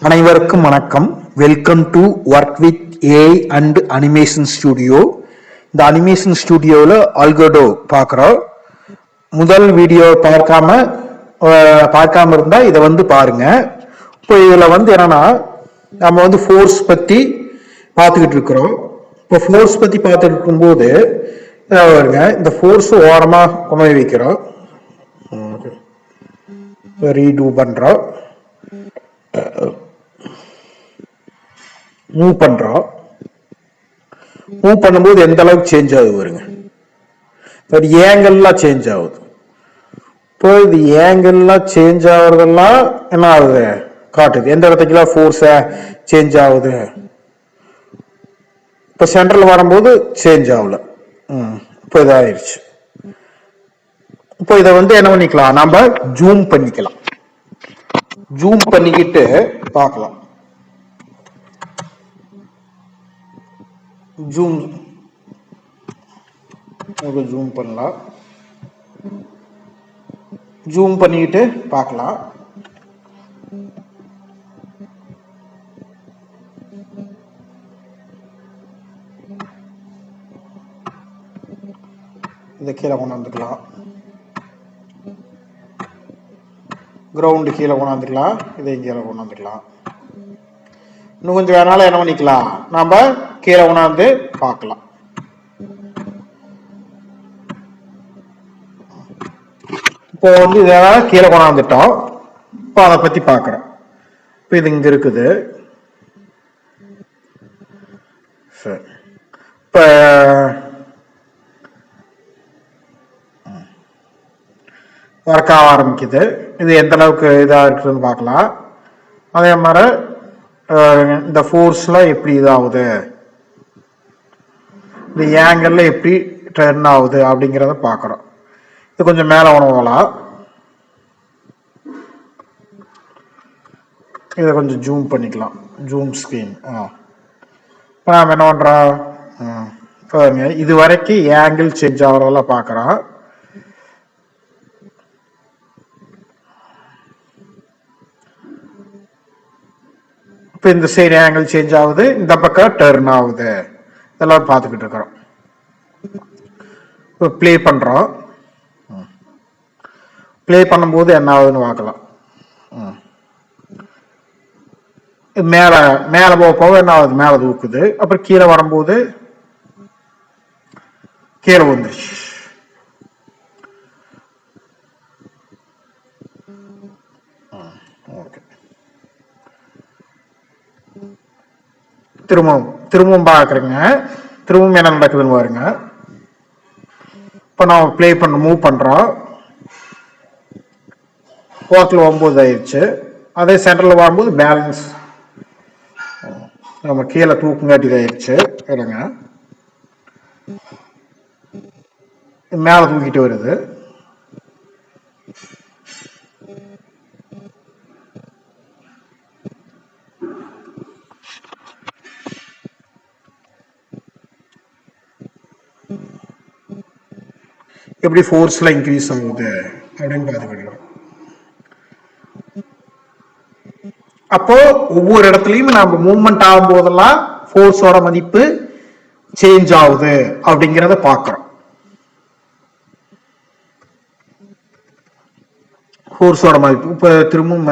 அனைவருக்கும் வணக்கம். Welcome to work with AI and animation studio. இந்த அனிமேஷன் ஸ்டுடியோவில் ஆல்கோடோ பார்க்குறோம். முதல் வீடியோ பார்க்காம இருந்தால் இதை பாருங்க. இப்போ இதில் என்னன்னா நம்ம ஃபோர்ஸ் பற்றி பார்த்துக்கிட்டு இருக்கிறோம். இப்போ ஃபோர்ஸ் பற்றி பார்த்துட்டு இருக்கும்போது இந்த ஃபோர்ஸ் ஓரமாக கொண்டு போய் வைக்கிறோம், ரீடூ பண்ணுறோம், மூவ் பண்றோம். மூவ் பண்ணும்போது எந்த அளவுக்கு சேஞ்ச் ஆகுது பாருங்க. ஏங்கல்லாம் சேஞ்ச் ஆகுது. இப்போ இது ஏங்கல்லாம் சேஞ்ச் ஆகுறதெல்லாம் என்ன ஆகுது காட்டுது. எந்த இடத்துக்குலாம் ஃபோர்ஸ சேஞ்ச் ஆகுது. இப்போ சென்ட்ரல் வரும்போது சேஞ்ச் ஆகல. இப்போ இதாயிருச்சு. இப்போ இதை என்ன பண்ணிக்கலாம், நம்ம ஜூம் பண்ணிக்கலாம். ஜூம் பண்ணிக்கிட்டு பார்க்கலாம். ஜூம் பண்ணலாம். ஜூம் பண்ணிக்கிட்டு பார்க்கலாம். இதை கீழே கொண்டாந்துக்கலாம். கிரவுண்டு கீழே கொண்டாந்துக்கலாம். இதை கீழே கொண்டாந்துக்கலாம். இன்னும் கொஞ்சம் வேணாலும் என்ன பண்ணிக்கலாம், நாம கீழே கொண்டாந்து பார்க்கலாம். இப்போ இதெல்லாம் கீழே கொண்டாந்துட்டோம். இப்போ அதை பத்தி பார்க்குறோம். இப்போ இது இங்க இருக்குது. சரி, இப்போ ஒர்க் ஆக ஆரம்பிக்குது. இது எந்த அளவுக்கு இதாக இருக்குதுன்னு பார்க்கலாம். அதே மாதிரி இந்த ஃபோர்ஸ்லாம் எப்படி இதாகுது, இந்த ஏங்கல்ல எப்படி டர்ன் ஆகுது அப்படிங்கிறத பார்க்குறோம். இது கொஞ்சம் மேலே போகலாம். இதை கொஞ்சம் ஜூம் பண்ணிக்கலாம். Zoom screen. இப்போ நாம் என்ன பண்ணுறோம், இது வரைக்கும் ஏங்கிள் சேஞ்ச் ஆகிறதெல்லாம் பார்க்குறோம். இப்போ இந்த சைடு ஆங்கிள் சேஞ்ச் ஆகுது, இந்த பக்கம் டர்ன் ஆகுது. இதெல்லாம் பார்த்துக்கிட்டு இருக்கிறோம். இப்போ ப்ளே பண்ணுறோம். ப்ளே பண்ணும்போது என்ன ஆகுதுன்னு பார்க்கலாம். மேலே மேலே போக என்ன ஆகுது, மேலே தூக்குது. அப்புறம் கீழே வரும்போது கீழே வந்துருச்சு. திரும்பவும் பார்க்குறேங்க. திரும்பவும் என்ன நடக்குதுன்னு பாருங்க. இப்போ நான் ப்ளே மூவ் பண்ணுறோம். போக்கில் 9 ஆயிடுச்சு. அதே சென்டரில் வரும்போது பேலன்ஸ் நம்ம கீழே தூக்குங்காட்டி இதாயிடுச்சு. இல்லைங்க, மேலே தூக்கிட்டு வருது. எப்படி ஃபோர்ஸ்ல இன்க்ரீஸ் ஆகுது அப்படின்னு பார்த்துக்கிட்டோம். அப்போ ஒவ்வொரு இடத்துலையும் நம்ம மூவ்மெண்ட் ஆகும் போதெல்லாம் ஃபோர்ஸோட மதிப்பு சேஞ்ச் ஆகுது அப்படிங்கிறத பார்க்கிறோம். ஃபோர்ஸோட மதிப்பு இப்ப திரும்பவும்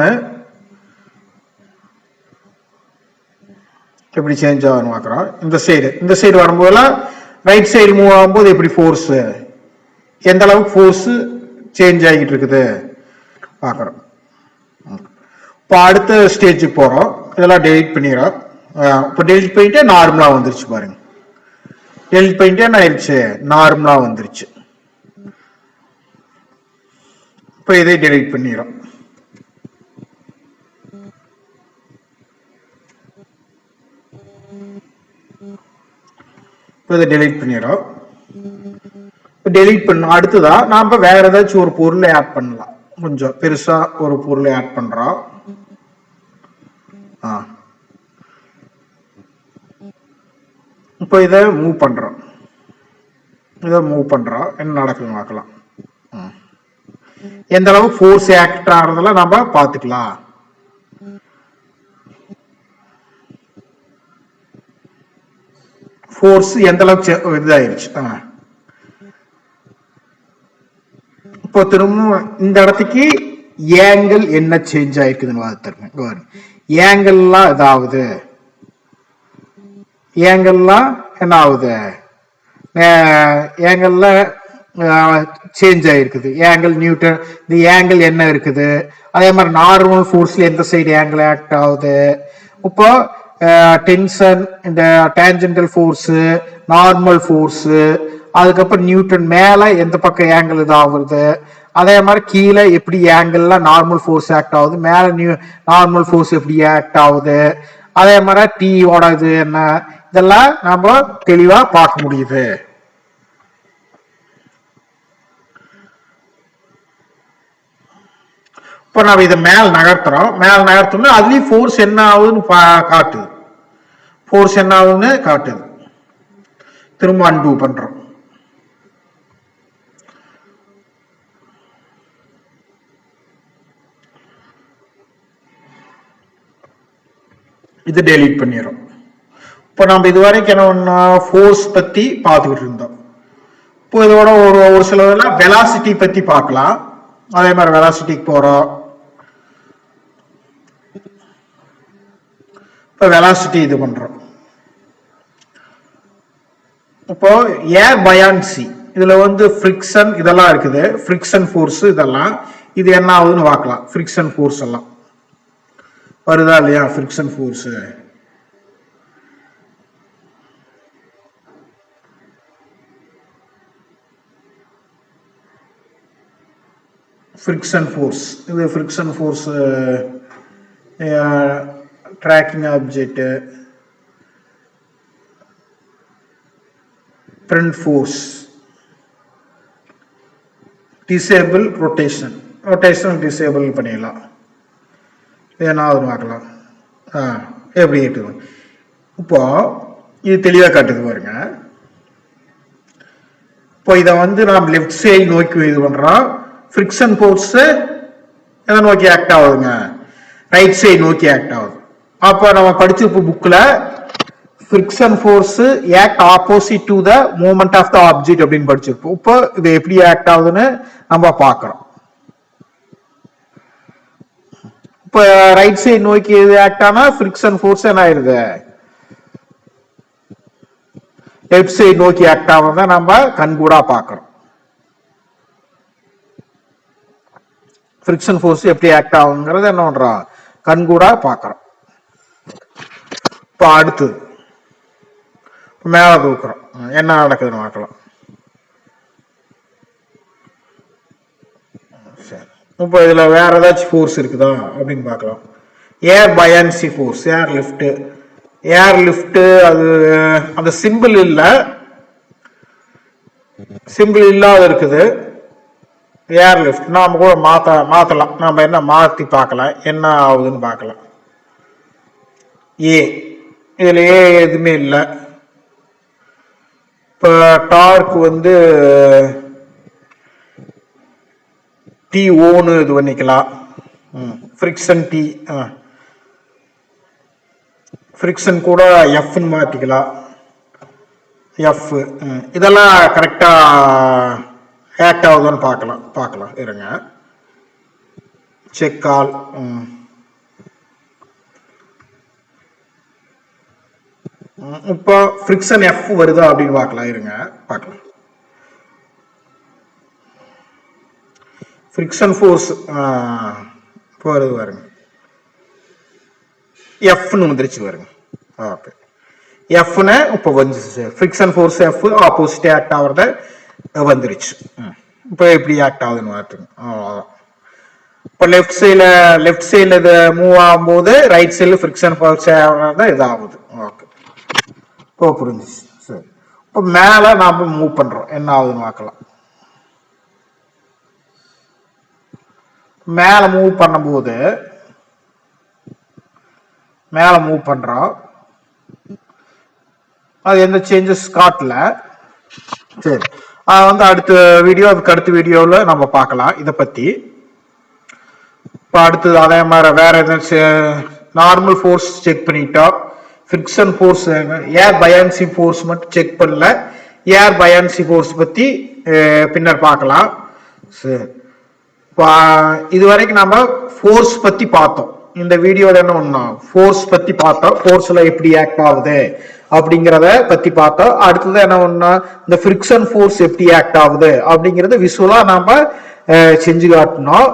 எப்படி சேஞ்ச் ஆகுதுன்னு பார்க்கிறோம். இந்த சைடு வரும்போதெல்லாம் ரைட் சைடு மூவ் ஆகும்போது எப்படி ஃபோர்ஸ், எந்த அளவுக்கு ஃபோர்ஸ் சேஞ்ச் ஆகிட்டு இருக்குது பார்க்குறோம். இப்போ அடுத்த ஸ்டேஜுக்கு போகிறோம். இதெல்லாம் டெலிட் பண்ணிடுறோம். இப்போ டெலிட் பண்ணிட்டு நார்மலாக வந்துருச்சு பாருங்க. டெலிட் பண்ணிட்டு என்ன ஆயிடுச்சு, நார்மலாக வந்துருச்சு. இப்போ இதை டெலிட் பண்ணிடுறோம். இப்போ இதை டெலிட் பண்ணிடுறோம். டெலிட் பண்ண அடுத்ததா நாம வேற ஏதாச்சும் ஒரு பொருளை ஆட் பண்ணலாம். கொஞ்சம் பெருசா ஒரு பொருளை ஆட் பண்றோம். இப்போ இதை மூவ் பண்றோம். என்ன நடக்குதுன்னு பார்க்கலாம். எந்த அளவுக்கு ஃபோர்ஸ் ஆக்ட் ஆகிறதெல்லாம் நம்ம பார்த்துக்கலாம். ஃபோர்ஸ் எந்த அளவுக்கு இதாயிருச்சு. இப்போ திரும்ப இந்த இடத்துக்கு ஏங்கிள் என்ன சேஞ்ச் ஆயிருக்குதுன்னு பார்த்துருங்க. ஏங்கிள்லாம் இதாவது ஏங்கிள்லாம் என்ன ஆகுது, ஏங்கிள்ல சேஞ்ச் ஆயிருக்குது. ஏங்கிள் நியூட்டன், இந்த ஏங்கிள் என்ன இருக்குது, அதே மாதிரி நார்மல் ஃபோர்ஸ்ல எந்த சைடு ஏங்கிள் ஆக்ட் ஆகுது. இப்போ டென்ஷன், இந்த டேஞ்சென்டல் ஃபோர்ஸ், நார்மல் ஃபோர்ஸ், அதுக்கப்புறம் நியூட்டன் மேல எந்த பக்கம் ஏங்கிள் இதாகுது, அதே மாதிரி கீழே எப்படி ஏங்கிள்ல நார்மல் ஃபோர்ஸ் ஆக்ட் ஆகுது, மேல நார்மல் ஃபோர்ஸ் எப்படி ஆக்ட் ஆகுது, அதே மாதிரி டீயோட இது என்ன, இதெல்லாம் நாம தெளிவா பார்க்க முடியுது. இப்ப நம்ம இதை மேல் நகர்த்துறோம். மேல் நகர்த்தோம்னா அதுலயும் ஃபோர்ஸ் என்ன ஆகுதுன்னு காட்டுது. ஃபோர்ஸ் என்ன ஆகுதுன்னு காட்டுது. திரும்ப அன்டூ பண்றோம். இது டெலீட் பண்ணிடுறோம். இப்போ நம்ம இதுவரைக்கும் என்ன ஒண்ணா ஃபோர்ஸ் பத்தி பார்த்துக்கிட்டு இருந்தோம். இப்போ இதோட ஒரு சில வெலாசிட்டி பத்தி பார்க்கலாம். அதே மாதிரி வெலாசிட்டிக்கு போறோம். இப்போ வெலாசிட்டி இது பண்றோம். இப்போ ஏர் பயான்சி இதுல ஃப்ரிக்ஷன் இதெல்லாம் இருக்குது. ஃப்ரிக்ஷன் ஃபோர்ஸ் இதெல்லாம் இது என்ன ஆகுதுன்னு பார்க்கலாம். ஃப்ரிக்ஷன் ஃபோர்ஸ் எல்லாம் வருதா இல்லையா? ஃப்ரிக்ஷன் ஃபோர்ஸ் ஃப்ரிக்ஷன் ஃபோர்ஸ் இது friction force, tracking object, print force, disable rotation, rotation disable பண்ணிடலாம். என்ன ஆகுதுன்னு பார்க்கலாம். எப்படி இருக்குது இப்போ இது தெளிவாக காட்டுது பாருங்க. இப்போ இதை நாம் லெஃப்ட் சைடு நோக்கி இது பண்றோம். ஃப்ரிக்ஷன் ஃபோர்ஸ் எதை நோக்கி ஆக்ட் ஆகுதுங்க? ரைட் சைடு நோக்கி ஆக்ட் ஆகுது. அப்போ நம்ம படிச்சிருப்போம் புக்ல friction force act opposite to the movement of the object அப்படின்னு படிச்சிருப்போம். இப்போ இது எப்படி ஆக்ட் ஆகுதுன்னு நம்ம பார்க்கிறோம். இப்போ ரைட் சைடு நோக்கி இது ஆக்ட் ஆனா friction force என்ன ஆயிருது? லெஃப்ட் சைடு நோக்கி ஆக்ட் ஆகுறத நம்ம கண்கூடா பார்க்கிறோம். friction force எப்படி ஆக்ட் ஆகுங்கிறது என்ன பண்றோம்? கண்கூடா பார்க்கிறோம். இப்போ அடுத்தது மேல தூக்குறோம். என்ன நடக்குதுன்னு பார்க்கலாம். இப்போ இதுல வேற ஏதாச்சும் ஃபோர்ஸ் இருக்குதா அப்படின்னு பார்க்கலாம். ஏர் பயான்சி ஃபோர்ஸ், ஏர் லிஃப்ட். ஏர் லிஃப்ட் அது அந்த சிம்பிள் இல்ல, சிம்பிள் இல்லாத இருக்குது. ஏர் லிஃப்ட் நாம கூட மாத்தலாம். நாம என்ன மாத்தி பார்க்கலாம், என்ன ஆகுதுன்னு பார்க்கலாம். இதுல எதுவுமே இல்லை. இப்போ டார்க் டி ஓன்னு இது பண்ணிக்கலாம். ஃப்ரிக்ஷன் டி, ஃப்ரிக்ஷன் கூட எஃப்னு மாற்றிக்கலாம். எஃப் இதெல்லாம் கரெக்டா ஆக்ட் ஆகுதுன்னு பார்க்கலாம் இருங்க. Check all. இப்போ ஃப்ரிக்ஷன் எஃப் வருதா அப்படின்னு பார்க்கலாம் இருங்க. பார்க்கலாம். ஃப்ரிக்ஷன் ஃபோர்ஸ் வருது பாருங்க. எஃப்னு வந்துருச்சு பாருங்க. ஓகே, எஃப்னு இப்போ வந்துச்சு. Friction force F opposite act ஆகுறத வந்துருச்சு. இப்போ எப்படி ஆக்ட் ஆகுதுன்னு பார்த்துங்க. அவ்வளோதான். இப்போ லெஃப்ட் சைடில் இது மூவ் ஆகும்போது ரைட் சைடில் ஃப்ரிக்ஷன் ஃபோர்ஸ் தான் இதாகுது. ஓகே, இப்போ புரிஞ்சிச்சு. சரி, இப்போ மேலே நாம மூவ் பண்றோம். என்ன ஆகுதுன்னு பார்க்கலாம். மேலே மூவ் பண்ணும்போது மேலே மூவ் பண்றோம். அது எந்த சேஞ்சஸ் காட்டல. சரி, அடுத்த வீடியோ, அதுக்கு அடுத்த வீடியோவில் நம்ம பார்க்கலாம் இதை பத்தி. இப்போ அடுத்தது அதே மாதிரி வேற ஏதாச்சும் நார்மல் ஃபோர்ஸ் செக் பண்ணிட்டோம், ஃப்ரிக்ஷன் ஃபோர்ஸ், ஏர் பயான்சி ஃபோர்ஸ் மட்டும் செக் பண்ணல. ஏர் பயான்சி ஃபோர்ஸ் பத்தி பின்னர் பார்க்கலாம். இது வரைக்கும் நம்ம ஃபோர்ஸ் பத்தி பார்த்தோம். இந்த வீடியோல என்ன பண்ணோம், ஃபோர்ஸ் பத்தி பார்த்தோம். ஃபோர்ஸ்ல எப்படி ஆக்ட் ஆகுது அப்படிங்கிறத பத்தி பார்த்தோம். அடுத்தது என்ன பண்ணோம், இந்த ஃப்ரிக்ஷன் ஃபோர்ஸ் எப்படி ஆக்ட் ஆகுது அப்படிங்கறத விசுவலா நாம செஞ்சு காட்டணும்.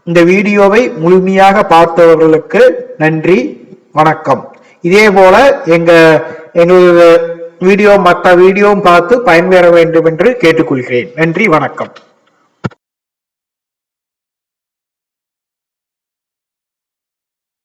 இந்த வீடியோவை முழுமையாக பார்த்தவர்களுக்கு நன்றி, வணக்கம். இதே போல எங்கள் வீடியோ மற்ற வீடியோவும் பார்த்து பயன்பெற வேண்டும் என்று கேட்டுக்கொள்கிறேன். நன்றி, வணக்கம்.